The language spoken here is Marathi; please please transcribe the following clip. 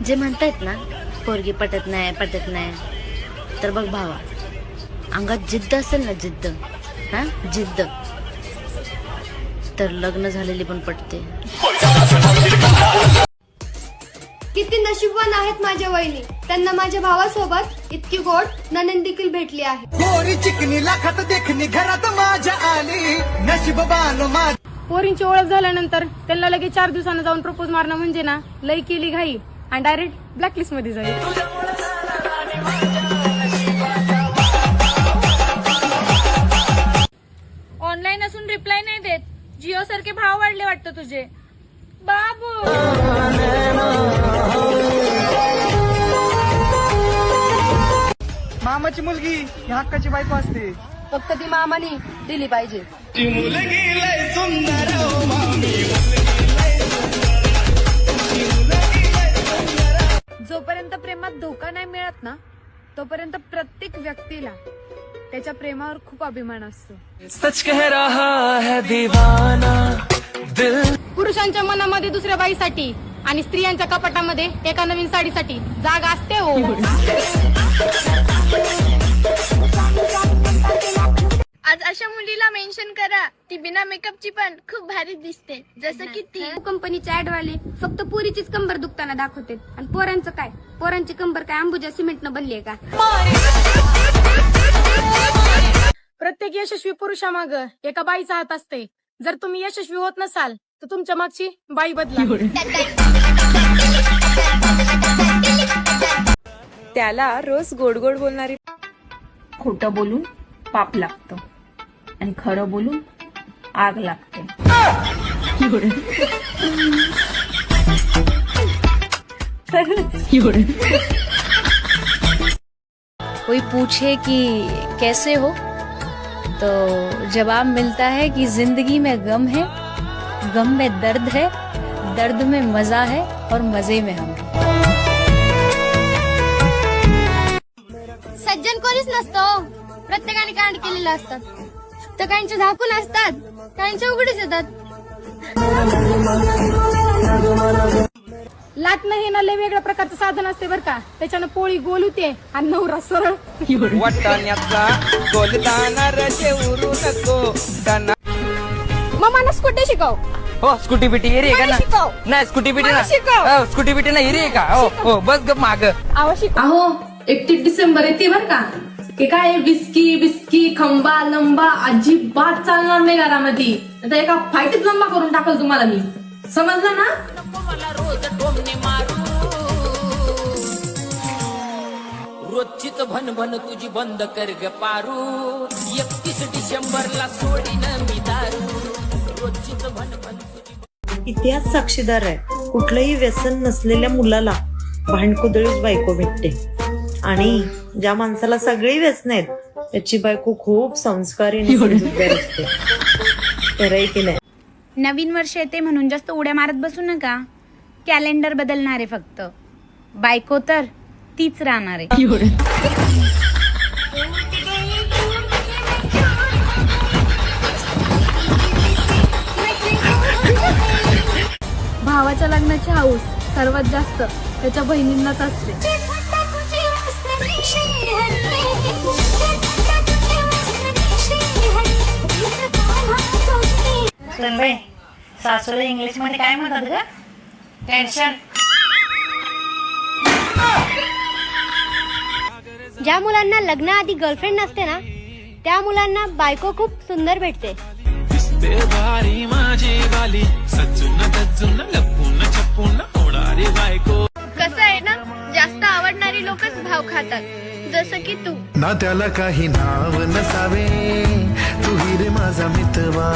जे म्हणतायत ना पोरगी पटत नाही, तर बघ भावा, अंगात जिद्द असेल ना, जिद्द, तर लग्न झालेली पण पटते. किती नशीबवान आहेत माझ्या वहिनी, त्यांना माझ्या भावासोबत इतकी गोड नणंद देखील भेटली आहे. गोरी चिकनी लाखात देखणी घरात माझ्या आली, नशीबवान माझ. पोरींची ओळख झाल्यानंतर त्यांना लगेच 4 दिवसांना जाऊन प्रपोज मारणं म्हणजे ना लई केली घाई आणि डायरेक्ट ब्लॅकलिस्ट मध्ये जाईल. ऑनलाईन असून रिप्लाय नाही देत. जिओ सारखे भाव वाढले वाटतं तुझे बाबू. मामाची मुलगी ही हक्काची बायको असते. फक्त ती मामाने दिली पाहिजे. जोपर्यंत प्रेमात धोका नाही मिळत ना, तोपर्यंत प्रत्येक व्यक्तीला त्याच्या प्रेमावर खूप अभिमान असतो. सच कह रहा है दीवाना दिल. पुरुषांच्या मनामध्ये दुसऱ्या बाईसाठी आणि स्त्रियांच्या कपाटामध्ये एका नवीन साडीसाठी जागा असते हो. आज अशा मुलीला मेन्शन करा, ती बिना मेकअपची पण खूप भारी दिसते. जसं की ती कंपनीचे ऍड वाले फक्त पुरीचीच कंबर दुखताना दाखवते आणि पोरांचं काय, पोरांची कंबर काय अंबुजा सिमेंटनं बनली आहे का. प्रत्येक यशस्वी पुरुषामाग एका बाईचा हात असते. जर तुम्ही यशस्वी होत नसाल तर तुमच्या मागची बाई बदला. त्याला रोज गोड गोड बोलणारी. खोटं बोलून पाप लागतं आणि खरं बोलून आग लागते. कोई पूछे कि कैसे हो, तो जवाब मिलता है कि जिंदगी में गम है, गम में दर्द है, दर्द में मजा है और मजे में हम. सज्जन कोणीच नसतो, प्रत्येकाने कांड केलेलं असतात. तर काहींचे झाकून असतात, काहींचे उघडीच येतात. लाटणं हे ना लय वेगळ्या प्रकारचं साधन असते बरं का. त्याच्यानं पोळी गोल होते आणि नवरा सरळ. वाटाण्याचा गोलदाना रजे उरू नको. मम्मा स्कूटी शिकव. हो स्कूटी बिटी हिरी आहे का ना? शिकव. नाही स्कूटी बिटी मला शिकव. ना, स्कूटी बिटी ना हिरी आहे का? हो बस गप माग. अहो 31 डिसेंबर येते बर का. की काय विस्की बिस्की खंबा लंबा अजिबात चालणार नाही घरामध्ये. आता एका फाईटीत लंबा करून टाकल तुम्हाला मी, समजलं ना. रोजचीच भन तुझी बंद कर ग पारू. 31 डिसेंबरला सोडीन मी दारू. रोजचीच भन तुझी. इतिहास साक्षीदार आहे. कुठलंही व्यसन नसलेल्या मुलाला भांडकुदळीच बायको भेटते आणि ज्या माणसाला सगळी व्यसन आहेत त्याची बायको खूप संस्कारी आणि समजूतदार असते. खरंय की नाही. नवीन वर्ष येते म्हणून जास्त उड्या मारत बसू नका. कॅलेंडर बदलणार आहे फक्त. बायको तर तीच राहणार आहे. भावाच्या लग्नाची हाऊस सर्वात जास्त त्याच्या बहिणींनाच असते. सासूला इंग्लिश मध्ये काय म्हणतात ग? टेन्शन. ज्या मुलांना लग्नाआधी गर्लफ्रेंड नसते ना, त्या मुलांना बायको खूप सुंदर भेटते. कसं आहे ना, जास्त आवडणारी लोकच भाव खातात. जसं की तू. ना त्याला काही नाव नसावे, तू हिरे माझा मितवा.